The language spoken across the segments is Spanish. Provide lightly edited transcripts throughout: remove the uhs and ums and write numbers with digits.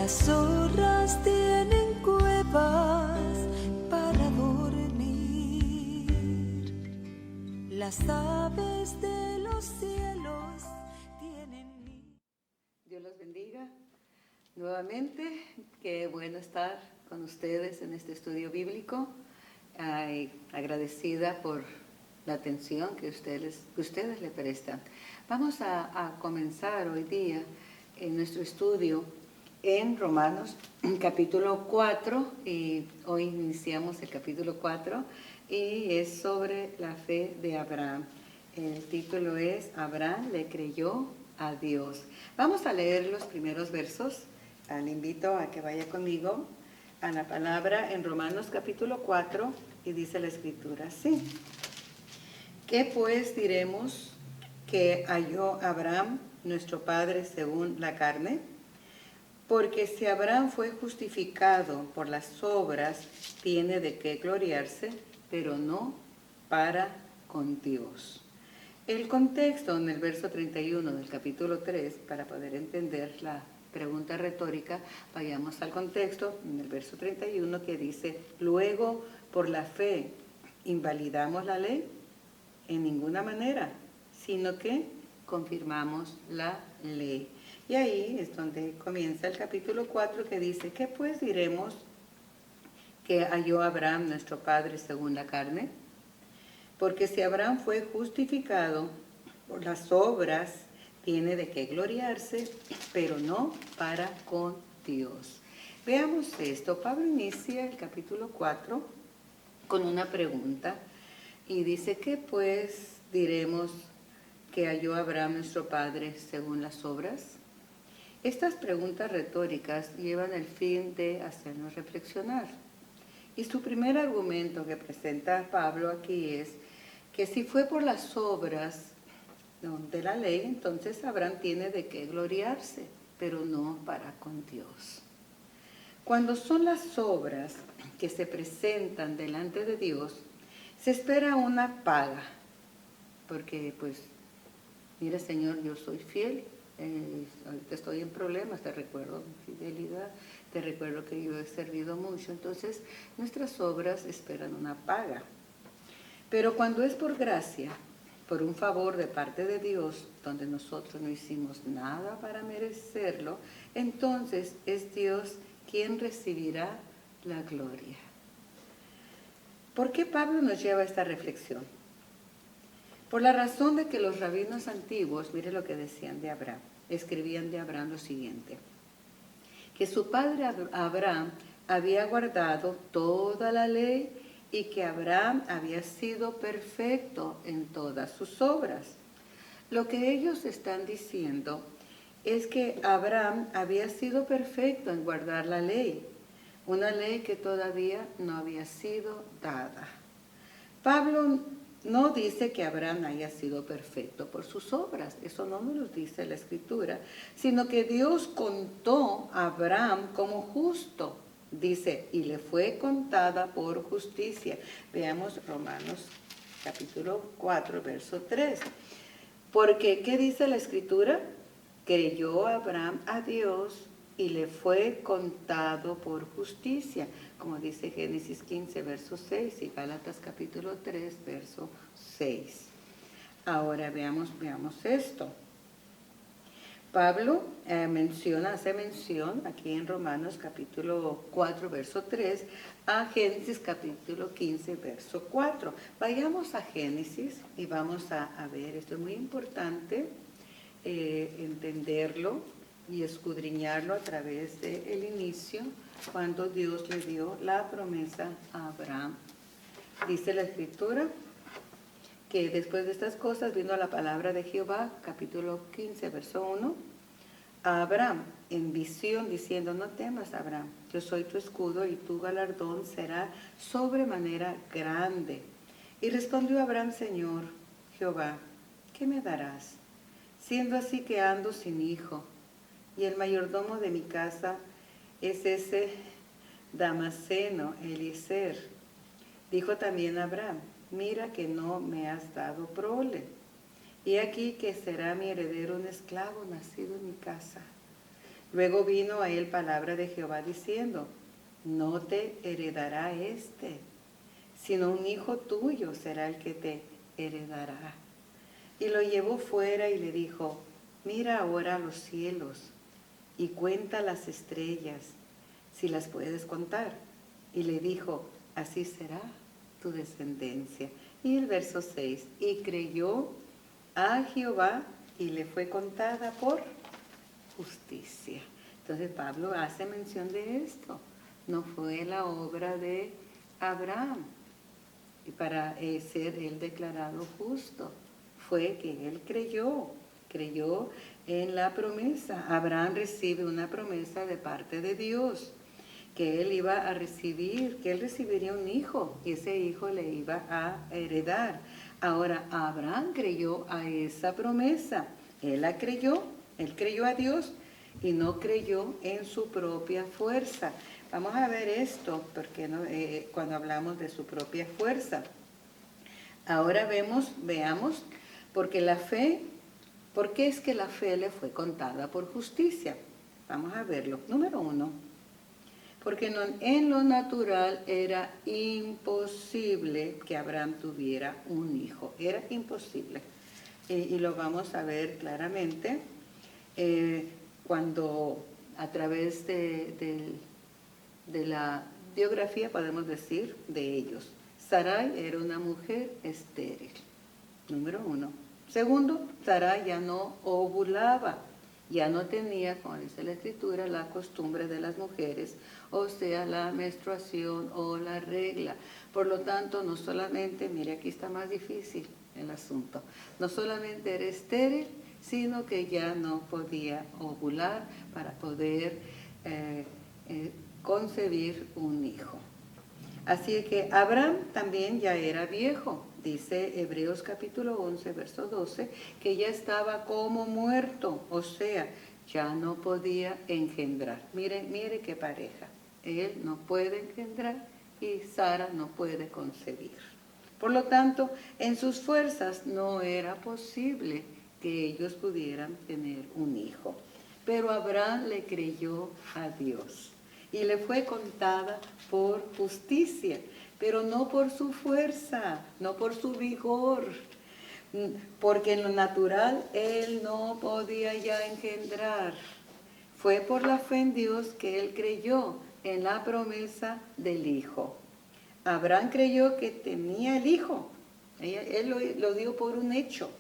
Las zorras tienen cuevas para dormir, las aves de los cielos tienen nidos. Dios los bendiga nuevamente. Qué bueno estar con ustedes en este estudio bíblico. Agradecida por la atención que ustedes le prestan. Vamos a comenzar hoy día en nuestro estudio en Romanos capítulo 4, y hoy iniciamos el capítulo 4 y es sobre la fe de Abraham. El título es Abraham le creyó a Dios. Vamos a leer los primeros versos. Le invito a que vaya conmigo a la palabra en Romanos capítulo 4 y dice la escritura así. ¿Qué pues diremos que halló Abraham, nuestro padre, según la carne? Porque si Abraham fue justificado por las obras, tiene de qué gloriarse, pero no para con Dios. El contexto en el verso 31 del capítulo 3, para poder entender la pregunta retórica, vayamos al contexto en el verso 31 que dice: luego, por la fe, ¿invalidamos la ley? En ninguna manera, sino que confirmamos la ley. Y ahí es donde comienza el capítulo 4 que dice: ¿qué pues diremos que halló Abraham, nuestro padre, según la carne? Porque si Abraham fue justificado por las obras, tiene de qué gloriarse, pero no para con Dios. Veamos esto. Pablo inicia el capítulo 4 con una pregunta y dice: ¿qué pues diremos que halló Abraham, nuestro padre, según las obras? Estas preguntas retóricas llevan el fin de hacernos reflexionar. Y su primer argumento que presenta Pablo aquí es que si fue por las obras de la ley, entonces Abraham tiene de qué gloriarse, pero no para con Dios. Cuando son las obras que se presentan delante de Dios, se espera una paga, porque pues, mire Señor, yo soy fiel, ahorita estoy en problemas, te recuerdo mi fidelidad, te recuerdo que yo he servido mucho. Entonces nuestras obras esperan una paga. Pero cuando es por gracia, por un favor de parte de Dios, donde nosotros no hicimos nada para merecerlo, entonces es Dios quien recibirá la gloria. ¿Por qué Pablo nos lleva a esta reflexión? Por la razón de que los rabinos antiguos, mire lo que decían de Abraham, escribían de Abraham lo siguiente: que su padre Abraham había guardado toda la ley y que Abraham había sido perfecto en todas sus obras. Lo que ellos están diciendo es que Abraham había sido perfecto en guardar la ley, una ley que todavía no había sido dada. Pablo no dice que Abraham haya sido perfecto por sus obras, eso no nos lo dice la Escritura, sino que Dios contó a Abraham como justo, dice, y le fue contada por justicia. Veamos Romanos capítulo 4, verso 3. Porque, ¿qué dice la Escritura? Creyó Abraham a Dios y le fue contado por justicia, como dice Génesis 15, verso 6 y Gálatas capítulo 3, verso 6. Ahora veamos esto. Pablo hace mención aquí en Romanos capítulo 4, verso 3, a Génesis capítulo 15, verso 4. Vayamos a Génesis y vamos a ver, esto es muy importante, entenderlo y escudriñarlo a través del inicio, cuando Dios le dio la promesa a Abraham. Dice la Escritura que después de estas cosas vino la palabra de Jehová, capítulo 15, verso 1, a Abraham en visión, diciendo: no temas, Abraham, yo soy tu escudo y tu galardón será sobremanera grande. Y respondió Abraham: Señor Jehová, ¿qué me darás? Siendo así que ando sin hijo, y el mayordomo de mi casa es ese Damaseno, Eliezer. Dijo también Abraham: mira que no me has dado prole, y aquí que será mi heredero un esclavo nacido en mi casa. Luego vino a él palabra de Jehová diciendo, no te heredará sino un hijo tuyo será el que te heredará. Y lo llevó fuera y le dijo, mira ahora los cielos y cuenta las estrellas, si las puedes contar. Y le dijo, así será tu descendencia. Y el verso 6, y creyó a Jehová y le fue contada por justicia. Entonces Pablo hace mención de esto. No fue la obra de Abraham y para ser él declarado justo. Fue que él creyó en la promesa. Abraham recibe una promesa de parte de Dios, que él iba a recibir, que él recibiría un hijo y ese hijo le iba a heredar. Ahora, Abraham creyó a esa promesa. Él creyó a Dios y no creyó en su propia fuerza. Vamos a ver esto, porque cuando hablamos de su propia fuerza. Ahora veamos, porque la fe, ¿por qué es que la fe le fue contada por justicia? Vamos a verlo. Número 1, porque en lo natural era imposible que Abraham tuviera un hijo. Era imposible. Y lo vamos a ver claramente cuando a través de la biografía podemos decir de ellos. Sarai era una mujer estéril, número 1. Segundo, Sarai ya no ovulaba, ya no tenía, como dice la escritura, la costumbre de las mujeres, o sea, la menstruación o la regla. Por lo tanto, no solamente, mire, aquí está más difícil el asunto, no solamente era estéril, sino que ya no podía ovular para poder concebir un hijo. Así que Abraham también ya era viejo. Dice Hebreos capítulo 11, verso 12, que ya estaba como muerto, o sea, ya no podía engendrar. Mire qué pareja. Él no puede engendrar y Sara no puede concebir. Por lo tanto, en sus fuerzas no era posible que ellos pudieran tener un hijo. Pero Abraham le creyó a Dios y le fue contada por justicia, pero no por su fuerza, no por su vigor, porque en lo natural él no podía ya engendrar. Fue por la fe en Dios que él creyó en la promesa del hijo. Abraham creyó que tenía el hijo, él lo dio por un hecho,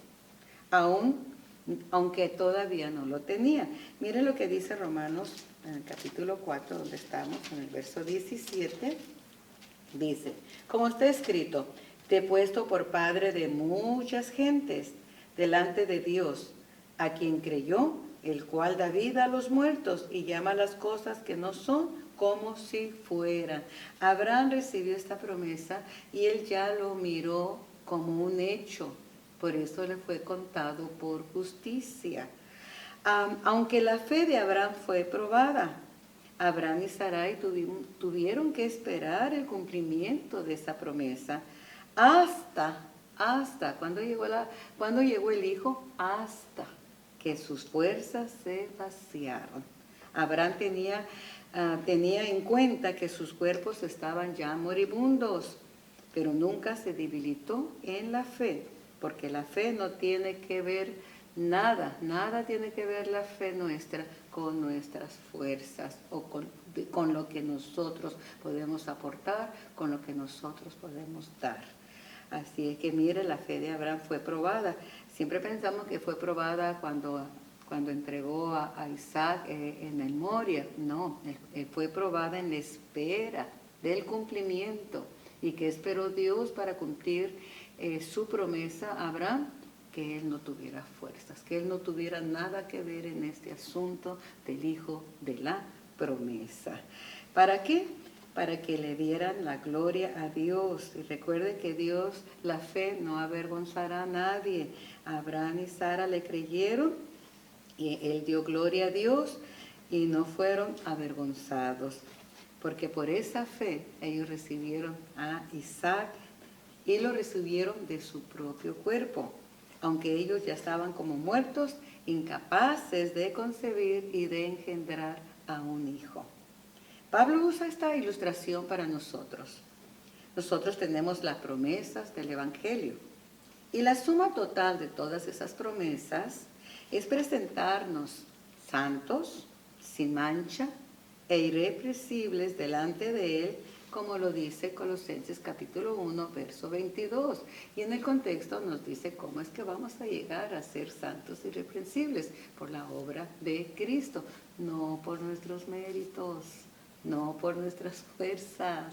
aunque todavía no lo tenía. Mire lo que dice Romanos en el capítulo 4, donde estamos, en el verso 17, dice, como está escrito, te he puesto por padre de muchas gentes delante de Dios, a quien creyó, el cual da vida a los muertos y llama las cosas que no son como si fueran. Abraham recibió esta promesa y él ya lo miró como un hecho, por eso le fue contado por justicia. Aunque la fe de Abraham fue probada, Abraham y Sarai tuvieron que esperar el cumplimiento de esa promesa hasta cuando llegó el hijo, hasta que sus fuerzas se vaciaron. Abraham tenía en cuenta que sus cuerpos estaban ya moribundos, pero nunca se debilitó en la fe, porque la fe no tiene que ver nada tiene que ver la fe nuestra con nuestras fuerzas o con lo que nosotros podemos aportar, con lo que nosotros podemos dar. Así es que mire, la fe de Abraham fue probada. Siempre pensamos que fue probada cuando entregó a Isaac en el Moria. No, fue probada en la espera del cumplimiento. ¿Y qué esperó Dios para cumplir su promesa a Abraham? Que él no tuviera fuerzas, que él no tuviera nada que ver en este asunto del hijo de la promesa. ¿Para qué? Para que le dieran la gloria a Dios. Y recuerde que Dios, la fe no avergonzará a nadie. Abraham y Sara le creyeron y él dio gloria a Dios y no fueron avergonzados. Porque por esa fe ellos recibieron a Isaac y lo recibieron de su propio cuerpo. Aunque ellos ya estaban como muertos, incapaces de concebir y de engendrar a un hijo. Pablo usa esta ilustración para nosotros. Nosotros tenemos las promesas del Evangelio y la suma total de todas esas promesas es presentarnos santos, sin mancha e irreprensibles delante de Él, como lo dice Colosenses capítulo 1, verso 22. Y en el contexto nos dice cómo es que vamos a llegar a ser santos y irreprensibles por la obra de Cristo, no por nuestros méritos, no por nuestras fuerzas,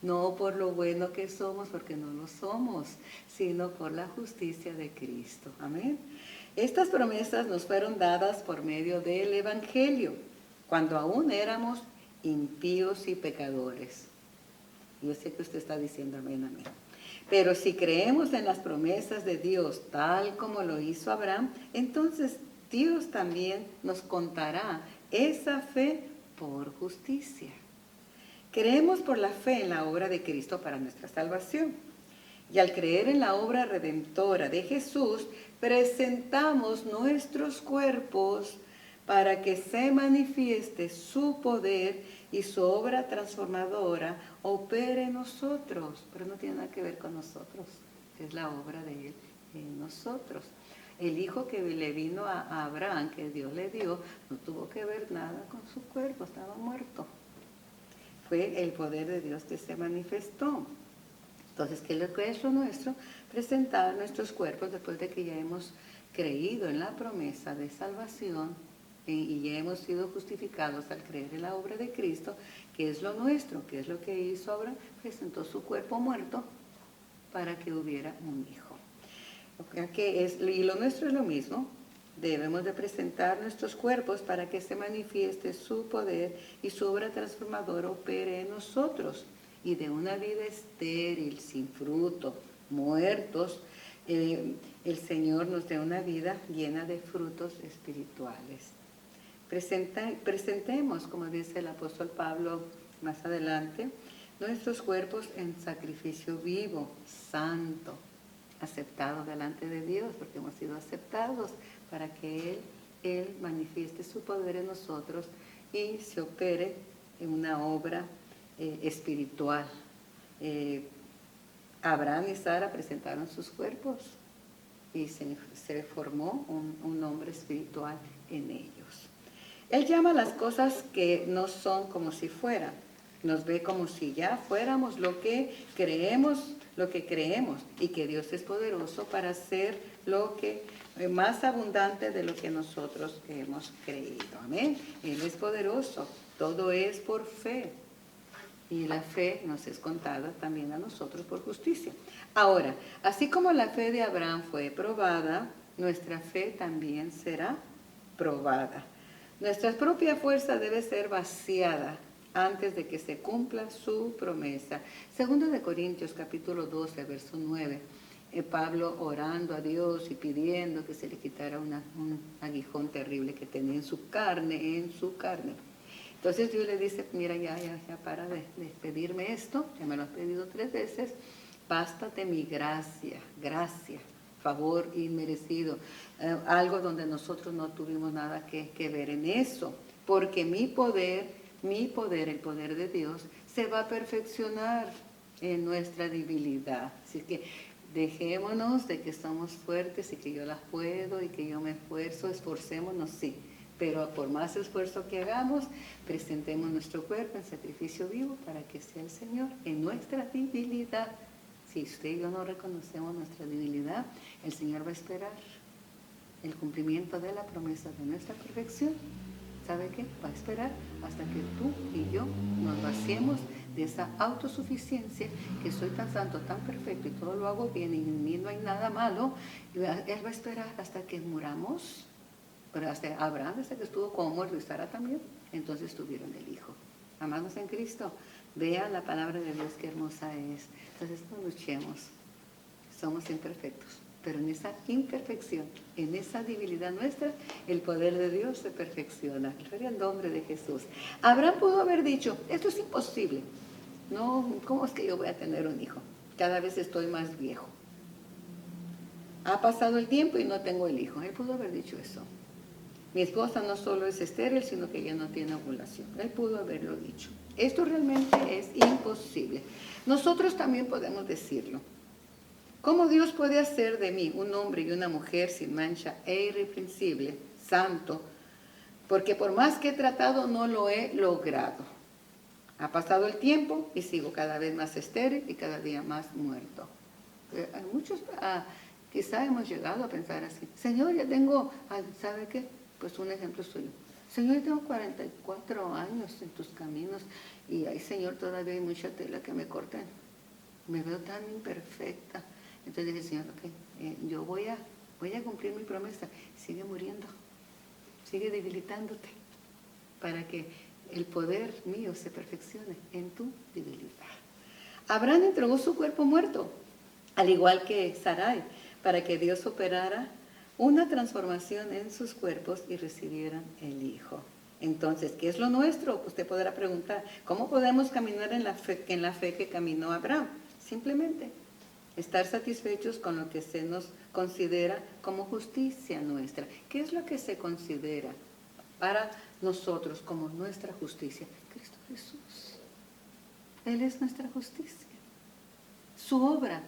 no por lo bueno que somos, porque no lo somos, sino por la justicia de Cristo. Amén. Estas promesas nos fueron dadas por medio del Evangelio, cuando aún éramos impíos y pecadores. Yo sé que usted está diciendo amén, amén. Pero si creemos en las promesas de Dios, tal como lo hizo Abraham, entonces Dios también nos contará esa fe por justicia. Creemos por la fe en la obra de Cristo para nuestra salvación. Y al creer en la obra redentora de Jesús, presentamos nuestros cuerpos para que se manifieste su poder y su obra transformadora opere en nosotros. Pero no tiene nada que ver con nosotros, es la obra de Él en nosotros. El hijo que le vino a Abraham, que Dios le dio, no tuvo que ver nada con su cuerpo, estaba muerto. Fue el poder de Dios que se manifestó. Entonces, ¿qué es lo nuestro? Presentar nuestros cuerpos después de que ya hemos creído en la promesa de salvación y ya hemos sido justificados al creer en la obra de Cristo. ¿Qué es lo nuestro? ¿Qué es lo que hizo Abraham? Presentó su cuerpo muerto para que hubiera un hijo. Y lo nuestro es lo mismo. Debemos de presentar nuestros cuerpos para que se manifieste su poder y su obra transformadora opere en nosotros. Y de una vida estéril, sin fruto, muertos, el Señor nos dé una vida llena de frutos espirituales. Presentemos, como dice el apóstol Pablo más adelante, nuestros cuerpos en sacrificio vivo, santo, aceptado delante de Dios, porque hemos sido aceptados para que Él manifieste su poder en nosotros y se opere en una obra espiritual. Abraham y Sara presentaron sus cuerpos y se formó un hombre espiritual en ellos. Él llama las cosas que no son como si fueran. Nos ve como si ya fuéramos lo que creemos y que Dios es poderoso para hacer lo que más abundante de lo que nosotros hemos creído. Amén. Él es poderoso. Todo es por fe. Y la fe nos es contada también a nosotros por justicia. Ahora, así como la fe de Abraham fue probada, nuestra fe también será probada. Nuestra propia fuerza debe ser vaciada antes de que se cumpla su promesa. Segundo de Corintios, capítulo 12, verso 9. Pablo orando a Dios y pidiendo que se le quitara un aguijón terrible que tenía en su carne. Entonces Dios le dice, mira, ya para de pedirme esto, ya me lo has pedido 3 veces, bástate mi gracia, favor inmerecido, algo donde nosotros no tuvimos nada que ver en eso, porque mi poder, el poder de Dios, se va a perfeccionar en nuestra debilidad. Así que dejémonos de que somos fuertes y que yo las puedo y que yo me esfuerzo, esforcémonos, sí. Pero por más esfuerzo que hagamos, presentemos nuestro cuerpo en sacrificio vivo para que sea el Señor en nuestra debilidad. Si usted y yo no reconocemos nuestra debilidad, el Señor va a esperar el cumplimiento de la promesa de nuestra perfección. ¿Sabe qué? Va a esperar hasta que tú y yo nos vaciemos de esa autosuficiencia, que soy tan santo, tan perfecto y todo lo hago bien y en mí no hay nada malo. Él va a esperar hasta que muramos. Pero hasta Abraham, hasta que estuvo como muerto, y Sara también, entonces tuvieron el hijo. Amados en Cristo, vean la palabra de Dios, qué hermosa es. Entonces no luchemos, somos imperfectos, pero en esa imperfección, en esa debilidad nuestra, el poder de Dios se perfecciona. Gloria al nombre de Jesús. Abraham pudo haber dicho, esto es imposible. No, ¿cómo es que yo voy a tener un hijo? Cada vez estoy más viejo. Ha pasado el tiempo y no tengo el hijo. Él pudo haber dicho eso. Mi esposa no solo es estéril, sino que ella no tiene ovulación. Él pudo haberlo dicho. Esto realmente es imposible. Nosotros también podemos decirlo. ¿Cómo Dios puede hacer de mí un hombre y una mujer sin mancha e irreprensible, santo? Porque por más que he tratado, no lo he logrado. Ha pasado el tiempo y sigo cada vez más estéril y cada día más muerto. Muchos quizá hemos llegado a pensar así. Señor, ya tengo, ¿sabe qué? Pues un ejemplo suyo. Señor, yo tengo 44 años en tus caminos y ay, Señor, todavía hay mucha tela que me cortan. Me veo tan imperfecta. Entonces dije, Señor, ok, yo voy a cumplir mi promesa. Sigue muriendo, sigue debilitándote para que el poder mío se perfeccione en tu debilidad. Abraham entregó su cuerpo muerto, al igual que Sarai, para que Dios operara una transformación en sus cuerpos y recibieran el Hijo. Entonces, ¿qué es lo nuestro? Usted podrá preguntar, ¿cómo podemos caminar en la fe que caminó Abraham? Simplemente estar satisfechos con lo que se nos considera como justicia nuestra. ¿Qué es lo que se considera para nosotros como nuestra justicia? Cristo Jesús. Él es nuestra justicia. Su obra.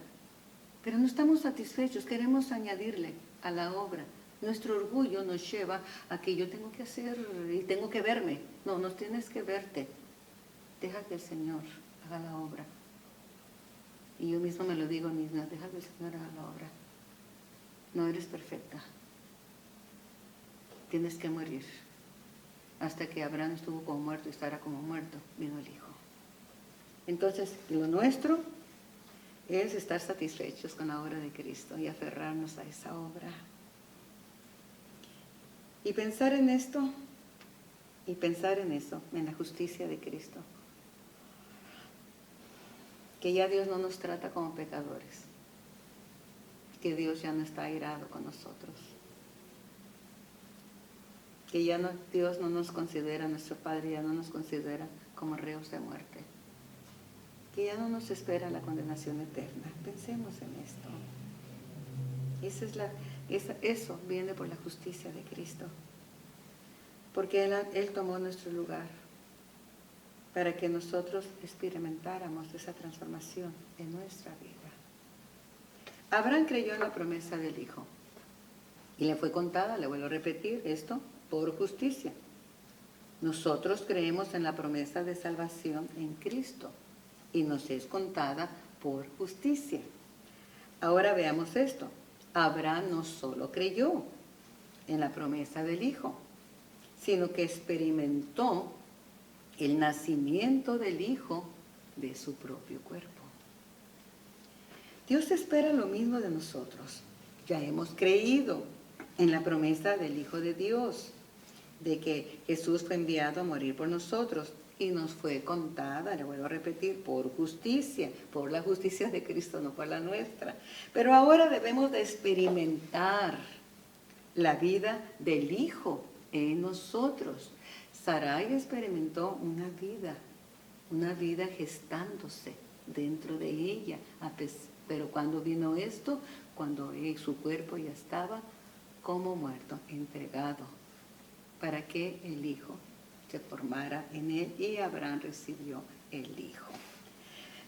Pero no estamos satisfechos, queremos añadirle a la obra. Nuestro orgullo nos lleva a que yo tengo que hacer y tengo que verme. No, no tienes que verte. Deja que el Señor haga la obra. Y yo mismo me lo digo a mí misma, deja que el Señor haga la obra. No eres perfecta. Tienes que morir. Hasta que Abraham estuvo como muerto y Sara como muerto, vino el Hijo. Entonces, lo nuestro es estar satisfechos con la obra de Cristo y aferrarnos a esa obra. Y pensar en esto, y pensar en eso, en la justicia de Cristo. Que ya Dios no nos trata como pecadores. Que Dios ya no está airado con nosotros. Que ya no, Dios no nos considera, nuestro Padre ya no nos considera como reos de muerte. Que ya no nos espera la condenación eterna. Pensemos en esto. Eso viene por la justicia de Cristo. Porque Él tomó nuestro lugar para que nosotros experimentáramos esa transformación en nuestra vida. Abraham creyó en la promesa del Hijo y le fue contada, le vuelvo a repetir esto, por justicia. Nosotros creemos en la promesa de salvación en Cristo y nos es contada por justicia. Ahora veamos esto. Abraham no solo creyó en la promesa del Hijo, sino que experimentó el nacimiento del Hijo de su propio cuerpo. Dios espera lo mismo de nosotros. Ya hemos creído en la promesa del Hijo de Dios, de que Jesús fue enviado a morir por nosotros y nos fue contada, le vuelvo a repetir, por justicia, por la justicia de Cristo, no por la nuestra. Pero ahora debemos de experimentar la vida del Hijo en nosotros. Sarai experimentó una vida gestándose dentro de ella, pero cuando vino esto, cuando su cuerpo ya estaba como muerto, entregado, para que el Hijo se formara en él y Abraham recibió el Hijo.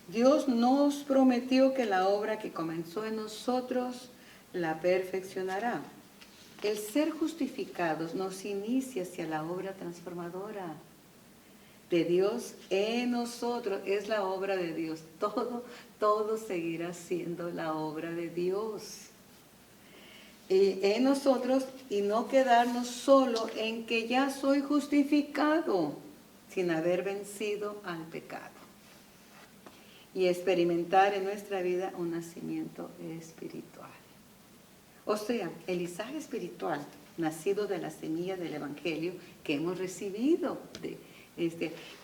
Dios nos prometió que la obra que comenzó en nosotros la perfeccionará. El ser justificados nos inicia hacia la obra transformadora de Dios en nosotros. Es la obra de Dios. Todo seguirá siendo la obra de Dios. En nosotros, y no quedarnos solo en que ya soy justificado sin haber vencido al pecado. Y experimentar en nuestra vida un nacimiento espiritual. O sea, el Isaac espiritual, nacido de la semilla del Evangelio que hemos recibido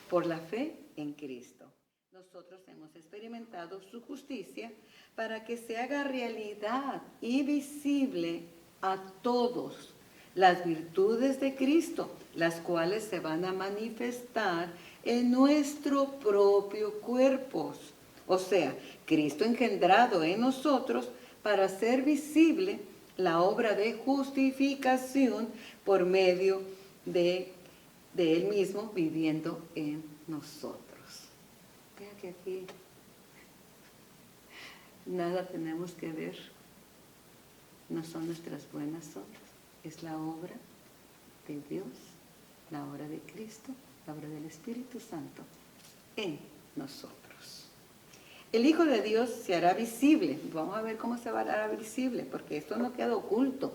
por la fe en Cristo. Nosotros hemos experimentado su justicia para que se haga realidad y visible a todos las virtudes de Cristo, las cuales se van a manifestar en nuestro propio cuerpo. O sea, Cristo engendrado en nosotros para ser visible la obra de justificación por medio de Él mismo viviendo en nosotros. Vea que aquí nada tenemos que ver, no son nuestras buenas obras, es la obra de Dios, la obra de Cristo, la obra del Espíritu Santo en nosotros. El Hijo de Dios se hará visible. Vamos a ver cómo se hará visible, porque esto no queda oculto.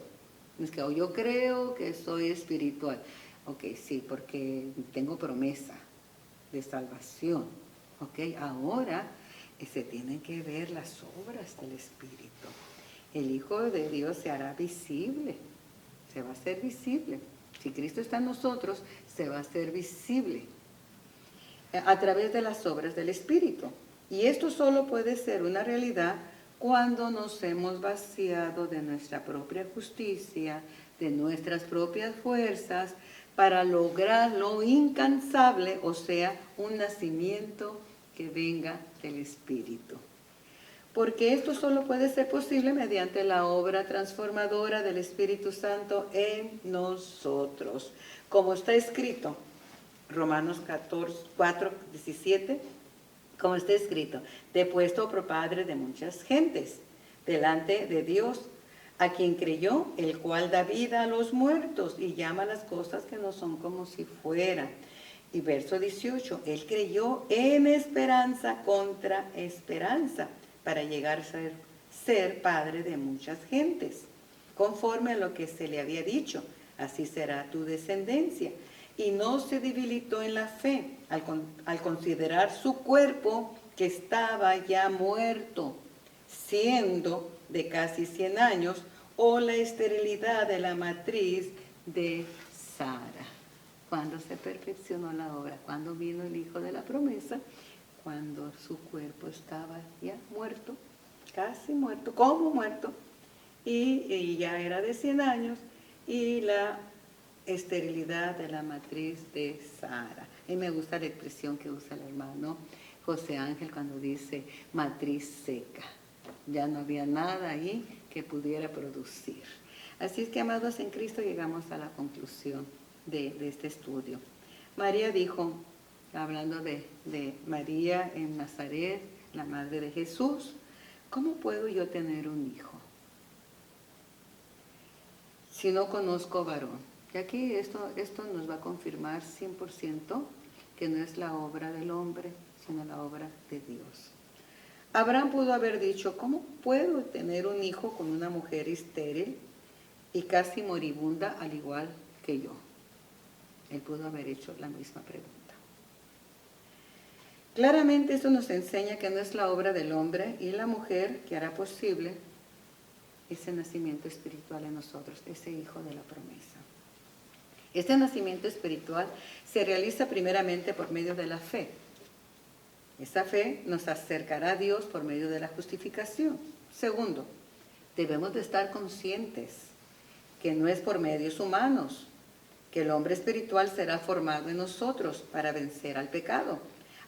Es que yo creo que soy espiritual. Ok, sí, porque tengo promesa de salvación. Ok, ahora se tienen que ver las obras del Espíritu. El Hijo de Dios se hará visible, se va a hacer visible. Si Cristo está en nosotros, se va a hacer visible a través de las obras del Espíritu. Y esto solo puede ser una realidad cuando nos hemos vaciado de nuestra propia justicia, de nuestras propias fuerzas, para lograr lo incansable, o sea, un nacimiento que venga del Espíritu. Porque esto solo puede ser posible mediante la obra transformadora del Espíritu Santo en nosotros. Como está escrito, Romanos 4, 17, como está escrito, te he puesto por padre de muchas gentes, delante de Dios, a quien creyó, el cual da vida a los muertos y llama las cosas que no son como si fueran. Y verso 18, él creyó en esperanza contra esperanza, para llegar a ser padre de muchas gentes, conforme a lo que se le había dicho, así será tu descendencia. Y no se debilitó en la fe al considerar su cuerpo que estaba ya muerto, siendo de casi 100 años, o la esterilidad de la matriz de Sara. Cuando se perfeccionó la obra, cuando vino el Hijo de la promesa, cuando su cuerpo estaba ya muerto, casi muerto, como muerto, y ya era de 100 años, y la esterilidad de la matriz de Sara. Y me gusta la expresión que usa el hermano José Ángel cuando dice matriz seca. Ya no había nada ahí que pudiera producir. Así es que, amados en Cristo, llegamos a la conclusión de este estudio. María dijo, hablando de María en Nazaret, la madre de Jesús, ¿cómo puedo yo tener un hijo si no conozco varón? Y aquí esto nos va a confirmar 100% que no es la obra del hombre, sino la obra de Dios. Abraham pudo haber dicho, ¿cómo puedo tener un hijo con una mujer estéril y casi moribunda al igual que yo? Él pudo haber hecho la misma pregunta. Claramente esto nos enseña que no es la obra del hombre y la mujer que hará posible ese nacimiento espiritual en nosotros, ese hijo de la promesa. Este nacimiento espiritual se realiza primeramente por medio de la fe. Esa fe nos acercará a Dios por medio de la justificación. Segundo, debemos de estar conscientes que no es por medios humanos, que el hombre espiritual será formado en nosotros para vencer al pecado.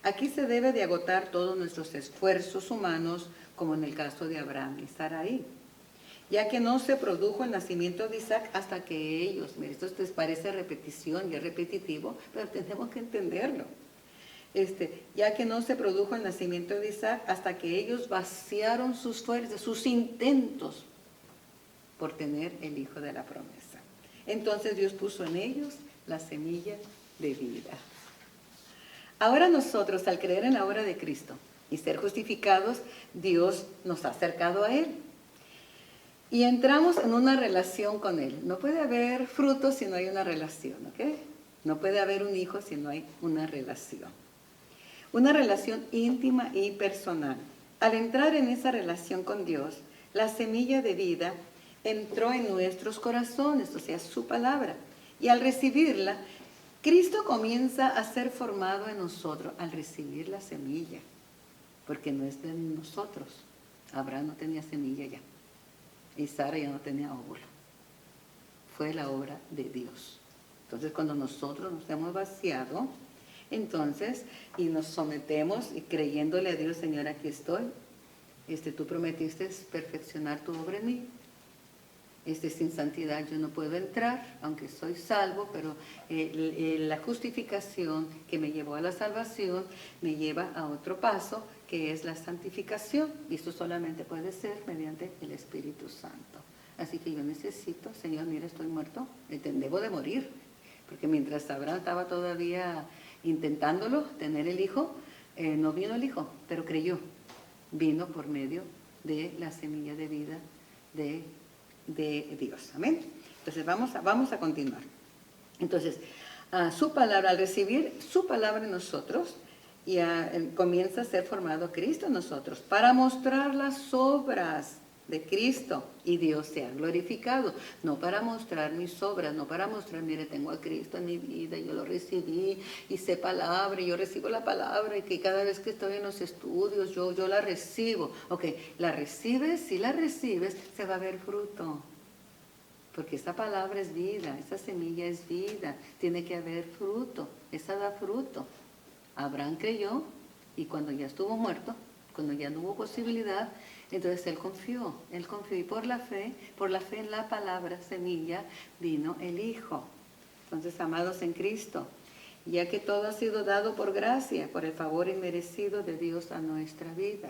Aquí se debe de agotar todos nuestros esfuerzos humanos, como en el caso de Abraham y Sarai, ya que no se produjo el nacimiento de Isaac hasta que ellos, mire, esto les parece repetición y es repetitivo, pero tenemos que entenderlo. Ya que no se produjo el nacimiento de Isaac hasta que ellos vaciaron sus fuerzas, sus intentos por tener el hijo de la promesa. Entonces Dios puso en ellos la semilla de vida. Ahora nosotros, al creer en la obra de Cristo y ser justificados, Dios nos ha acercado a Él. Y entramos en una relación con Él. No puede haber frutos si no hay una relación, ¿ok? No puede haber un hijo si no hay una relación. Una relación íntima y personal. Al entrar en esa relación con Dios, la semilla de vida entró en nuestros corazones, o sea, su palabra. Y al recibirla, Cristo comienza a ser formado en nosotros, al recibir la semilla, porque no es de nosotros. Abraham no tenía semilla ya. Y Sara ya no tenía óvulo. Fue la obra de Dios. Entonces, cuando nosotros nos hemos vaciado, entonces, y nos sometemos y creyéndole a Dios, Señor, aquí estoy, tú prometiste perfeccionar tu obra en mí. Sin santidad yo no puedo entrar, aunque soy salvo, pero la justificación que me llevó a la salvación me lleva a otro paso, que es la santificación. Y esto solamente puede ser mediante el Espíritu Santo. Así que yo necesito, Señor, mira, estoy muerto, debo de morir. Porque mientras Abraham estaba todavía intentándolo, tener el hijo, no vino el hijo, pero creyó. Vino por medio de la semilla de vida de Dios. Amén. Entonces vamos a continuar. Entonces, su palabra, al recibir su palabra en nosotros, comienza a ser formado Cristo en nosotros para mostrar las obras de Cristo y Dios sea glorificado, no para mostrar mis obras, no para mostrar, mire, tengo a Cristo en mi vida, yo lo recibí, y sé palabra, y yo recibo la palabra, y que cada vez que estoy en los estudios, yo la recibo. Ok, la recibes, si la recibes, se va a ver fruto, porque esa palabra es vida, esa semilla es vida, tiene que haber fruto, esa da fruto. Abraham creyó, y cuando ya estuvo muerto, cuando ya no hubo posibilidad, entonces él confió, y por la fe en la palabra semilla vino el Hijo. Entonces, amados en Cristo, ya que todo ha sido dado por gracia, por el favor inmerecido de Dios a nuestra vida.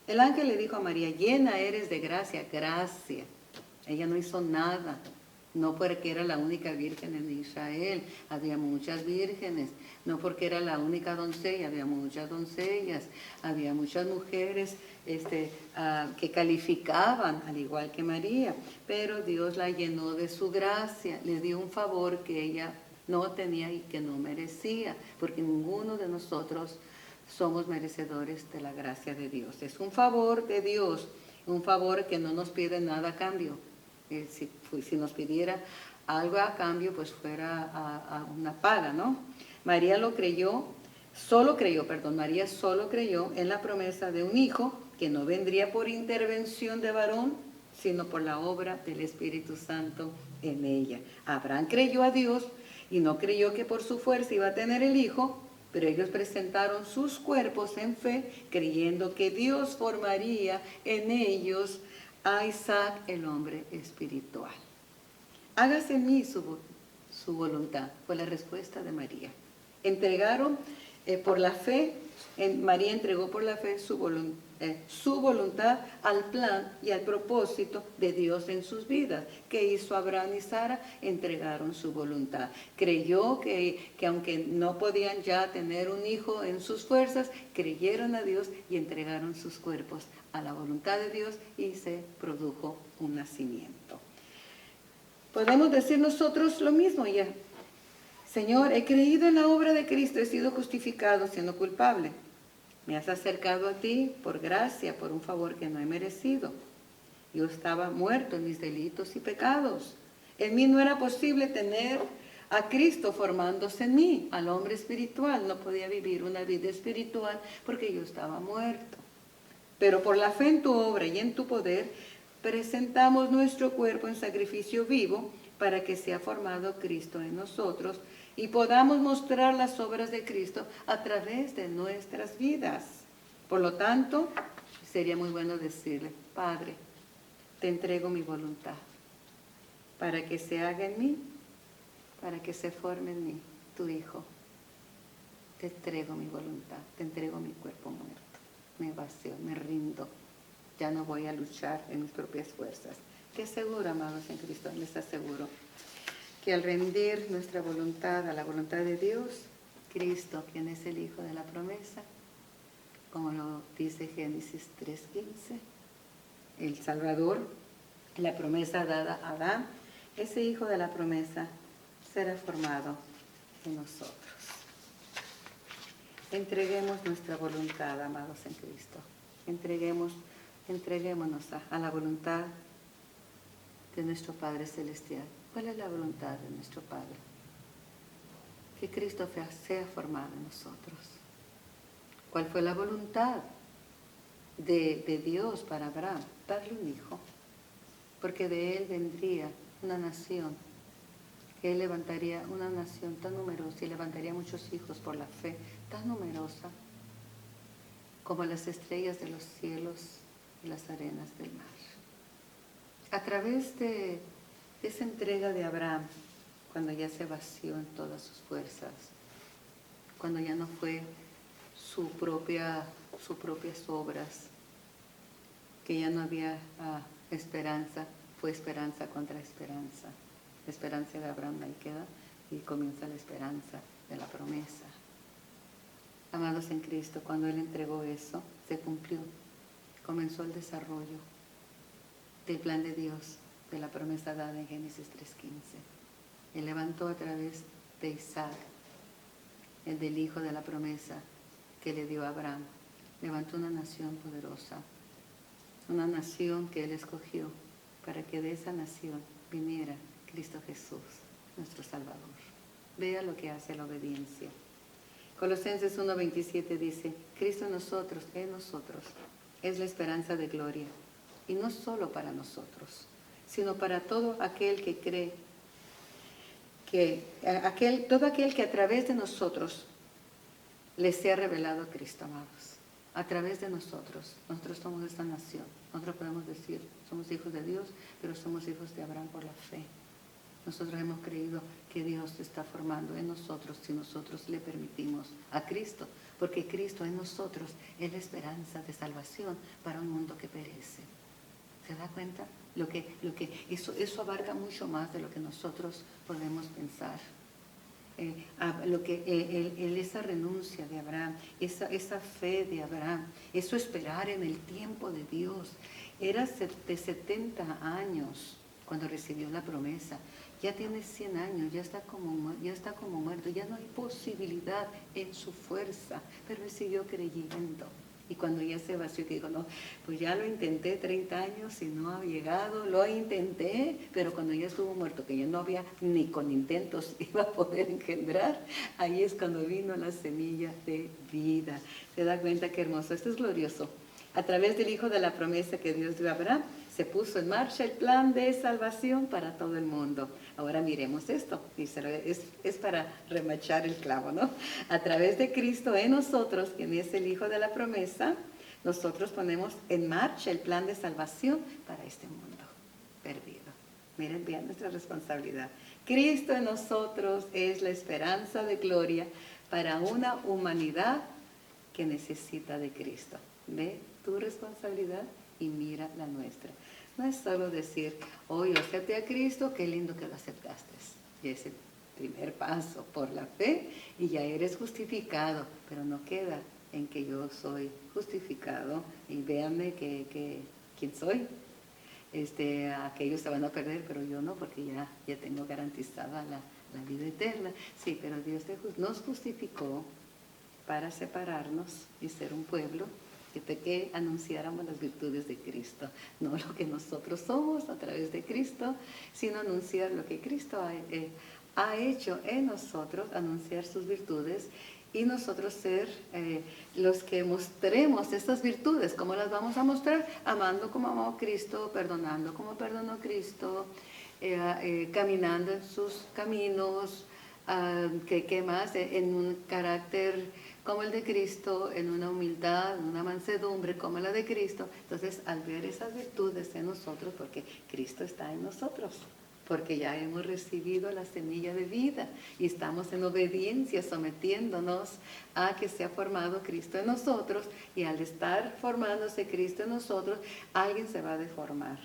El ángel le dijo a María, llena eres de gracia, gracia. Ella no hizo nada, no porque era la única virgen en Israel, había muchas vírgenes, no porque era la única doncella, había muchas doncellas, había muchas mujeres que calificaban, al igual que María, pero Dios la llenó de su gracia, le dio un favor que ella no tenía y que no merecía, porque ninguno de nosotros somos merecedores de la gracia de Dios. Es un favor de Dios, un favor que no nos pide nada a cambio. Si nos pidiera algo a cambio, pues fuera a una paga, ¿no? María solo creyó en la promesa de un hijo que no vendría por intervención de varón, sino por la obra del Espíritu Santo en ella. Abraham creyó a Dios y no creyó que por su fuerza iba a tener el hijo, pero ellos presentaron sus cuerpos en fe, creyendo que Dios formaría en ellos a Isaac, el hombre espiritual. Hágase en mí su voluntad, fue la respuesta de María. Entregaron por la fe, María entregó por la fe su voluntad al plan y al propósito de Dios en sus vidas. ¿Qué hizo Abraham y Sara? Entregaron su voluntad. Creyó que aunque no podían ya tener un hijo en sus fuerzas, creyeron a Dios y entregaron sus cuerpos a la voluntad de Dios y se produjo un nacimiento. Podemos decir nosotros lo mismo ya. Señor, he creído en la obra de Cristo, he sido justificado siendo culpable. Me has acercado a ti por gracia, por un favor que no he merecido. Yo estaba muerto en mis delitos y pecados. En mí no era posible tener a Cristo formándose en mí, al hombre espiritual. No podía vivir una vida espiritual porque yo estaba muerto. Pero por la fe en tu obra y en tu poder, presentamos nuestro cuerpo en sacrificio vivo para que sea formado Cristo en nosotros y podamos mostrar las obras de Cristo a través de nuestras vidas. Por lo tanto, sería muy bueno decirle, Padre, te entrego mi voluntad para que se haga en mí, para que se forme en mí tu Hijo. Te entrego mi voluntad, te entrego mi cuerpo muerto. Me vacío, me rindo. Ya no voy a luchar en mis propias fuerzas. Qué seguro, amados en Cristo, les aseguro que al rendir nuestra voluntad a la voluntad de Dios, Cristo, quien es el Hijo de la promesa, como lo dice Génesis 3:15, el Salvador, la promesa dada a Adán, ese Hijo de la promesa será formado en nosotros. Entreguemos nuestra voluntad, amados en Cristo. Entreguémonos a la voluntad de nuestro Padre Celestial. ¿Cuál es la voluntad de nuestro Padre? Que Cristo sea formado en nosotros. ¿Cuál fue la voluntad de Dios para Abraham? Darle un hijo, porque de él vendría una nación, que él levantaría una nación tan numerosa y levantaría muchos hijos por la fe, tan numerosa como las estrellas de los cielos y las arenas del mar. a través de esa entrega de Abraham, cuando ya se vació en todas sus fuerzas, cuando ya no fue sus propias obras, que ya no había esperanza, fue esperanza contra esperanza. La esperanza de Abraham ahí queda y comienza la esperanza de la promesa. Amados en Cristo, cuando Él entregó eso, se cumplió. Comenzó el desarrollo del plan de Dios, de la promesa dada en Génesis 3:15. Él levantó a través de Isaac, el del hijo de la promesa que le dio a Abraham. Levantó una nación poderosa, una nación que Él escogió para que de esa nación viniera Cristo Jesús, nuestro Salvador. Vea lo que hace la obediencia. Colosenses 1:27 dice, Cristo en nosotros, es la esperanza de gloria. Y no solo para nosotros, sino para todo aquel que cree, todo aquel que a través de nosotros les sea revelado a Cristo, amados. A través de nosotros somos esta nación. Nosotros podemos decir, somos hijos de Dios, pero somos hijos de Abraham por la fe. Nosotros hemos creído que Dios se está formando en nosotros si nosotros le permitimos a Cristo, porque Cristo en nosotros es la esperanza de salvación para un mundo que perece. ¿Se da cuenta? Eso abarca mucho más de lo que nosotros podemos pensar. Esa renuncia de Abraham, esa fe de Abraham, eso esperar en el tiempo de Dios. Era de 70 años cuando recibió la promesa. Ya tiene 100 años, ya está como muerto, ya no hay posibilidad en su fuerza, pero él siguió creyendo. Y cuando ya se vació, que dijo, no, pues ya lo intenté 30 años y no ha llegado, lo intenté, pero cuando ya estuvo muerto, que ya no había ni con intentos iba a poder engendrar, ahí es cuando vino la semilla de vida. ¿Se da cuenta qué hermoso? Esto es glorioso. A través del Hijo de la promesa que Dios dio a Abraham, se puso en marcha el plan de salvación para todo el mundo. Ahora miremos esto, es para remachar el clavo, ¿no? A través de Cristo en nosotros, quien es el Hijo de la promesa, nosotros ponemos en marcha el plan de salvación para este mundo perdido. Miren bien nuestra responsabilidad. Cristo en nosotros es la esperanza de gloria para una humanidad que necesita de Cristo. Ve tu responsabilidad y mira la nuestra. No es solo decir, yo acepté a Cristo, qué lindo que lo aceptaste. Y es el primer paso por la fe y ya eres justificado, pero no queda en que yo soy justificado y véanme quién soy. Aquellos se van a perder, pero yo no, porque ya tengo garantizada la vida eterna. Sí, pero Dios nos justificó para separarnos y ser un pueblo que anunciáramos las virtudes de Cristo, no lo que nosotros somos a través de Cristo, sino anunciar lo que Cristo ha hecho en nosotros, anunciar sus virtudes y nosotros ser los que mostremos estas virtudes. ¿Cómo las vamos a mostrar? Amando como amó Cristo, perdonando como perdonó Cristo, caminando en sus caminos, ¿qué más? En un carácter como el de Cristo, en una humildad, en una mansedumbre como la de Cristo. Entonces, al ver esas virtudes en nosotros, porque Cristo está en nosotros, porque ya hemos recibido la semilla de vida y estamos en obediencia, sometiéndonos a que se ha formado Cristo en nosotros, y al estar formándose Cristo en nosotros, alguien se va a deformar.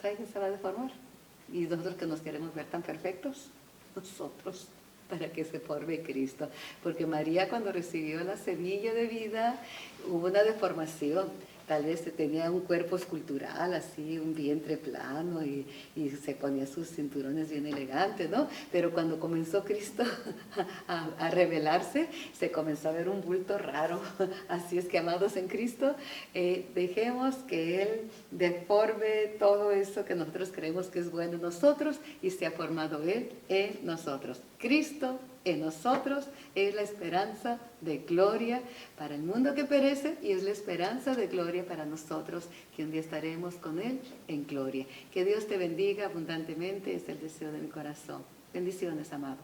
¿Alguien se va a deformar? Y nosotros que nos queremos ver tan perfectos, nosotros, para que se forme Cristo. Porque María, cuando recibió la semilla de vida, hubo una deformación. Tal vez tenía un cuerpo escultural, así, un vientre plano, y se ponía sus cinturones bien elegantes, ¿no? Pero cuando comenzó Cristo a revelarse, se comenzó a ver un bulto raro. Así es que, amados en Cristo, dejemos que Él deforme todo eso que nosotros creemos que es bueno en nosotros, y se ha formado Él en nosotros. Cristo en nosotros es la esperanza de gloria para el mundo que perece, y es la esperanza de gloria para nosotros, que un día estaremos con Él en gloria. Que Dios te bendiga abundantemente, es el deseo de mi corazón. Bendiciones, amados.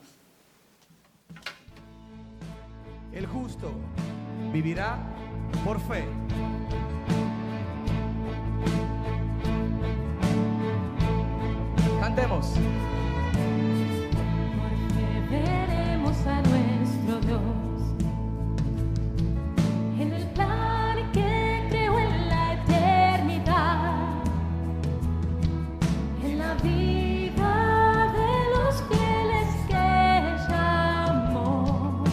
El justo vivirá por fe. Cantemos. Porque veremos a nuestro Dios en el plan que creó en la eternidad, en la vida de los fieles que llamó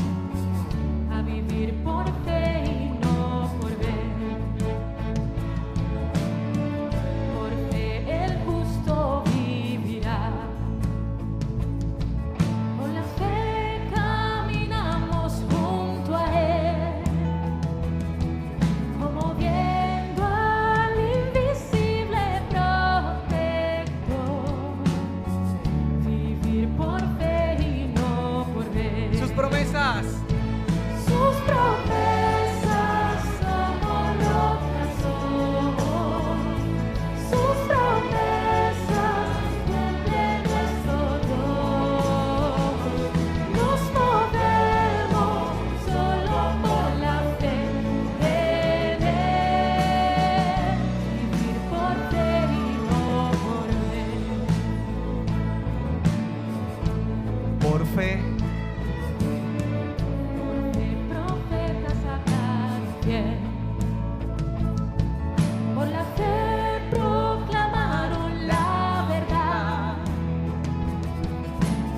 a vivir por fe y no por ver. Por fe el justo vivirá. Con la fe caminamos junto a Él, como viendo al invisible protector. Vivir por fe y no por ver. Sus promesas. Sus promesas somos rocas hoy. Sus promesas cumple nuestro Dios. Nos movemos solo por la fe en Él. Vivir por fe y no por ver. Por fe. Porque profetas hablaron bien. Por la fe proclamaron la verdad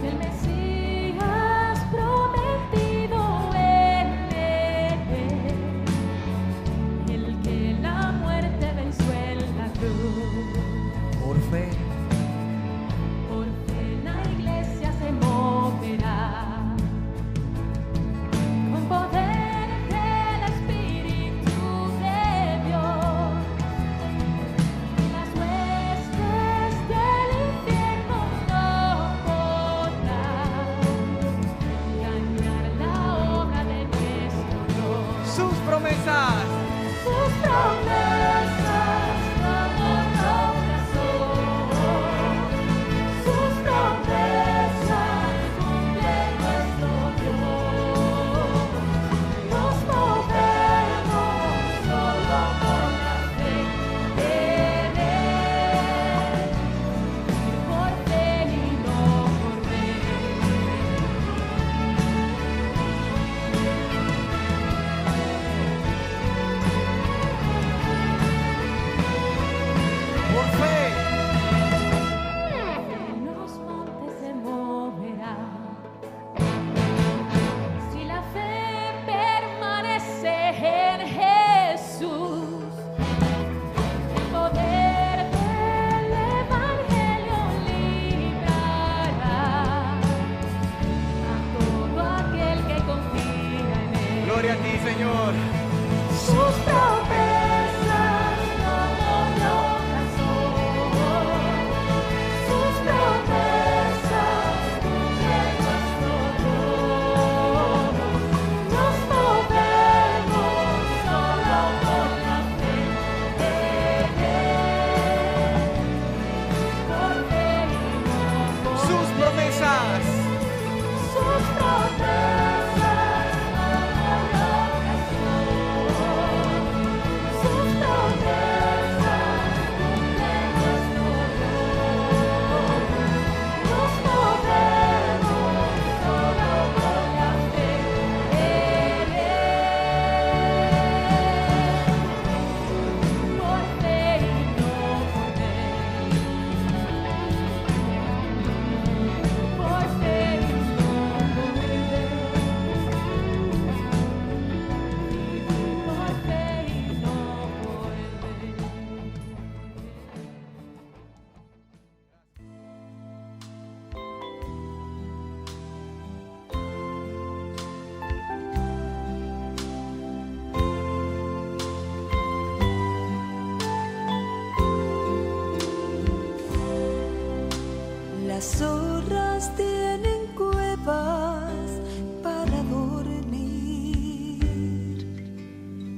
del Mesías prometido en Él, el que la muerte venció en la cruz. Por fe. Por fe la iglesia se moverá con poder del Espíritu de Dios. Las huestes del infierno no podrán dañar la obra de nuestro Dios. Sus promesas. Sus promesas como rocas son. Sus promesas cumple nuestro Dios. Nos movemos solo por la fe en Él. Por fe y no por ver. Por fe. En los montes se moverá. Si la fe permanece en Jesús, el poder del Evangelio librará a todo aquel que confía en Él. Gloria a ti, Señor. Sus promesas como rocas son. Sus promesas cumple nuestro Dios. Nos movemos solo por la fe en Él. Por fe y no por Sus ver. promesas. Sus promesas como rocas son. Sus promesas cumplen nuestro Dios. Nos movemos solo por la fe en Él. Por fe y no por ver. Por fe y no por ver. Por fe y no por ver. Las zorras tienen cuevas para dormir.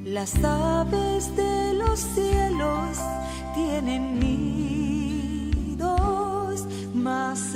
Las aves de los cielos tienen nidos, mas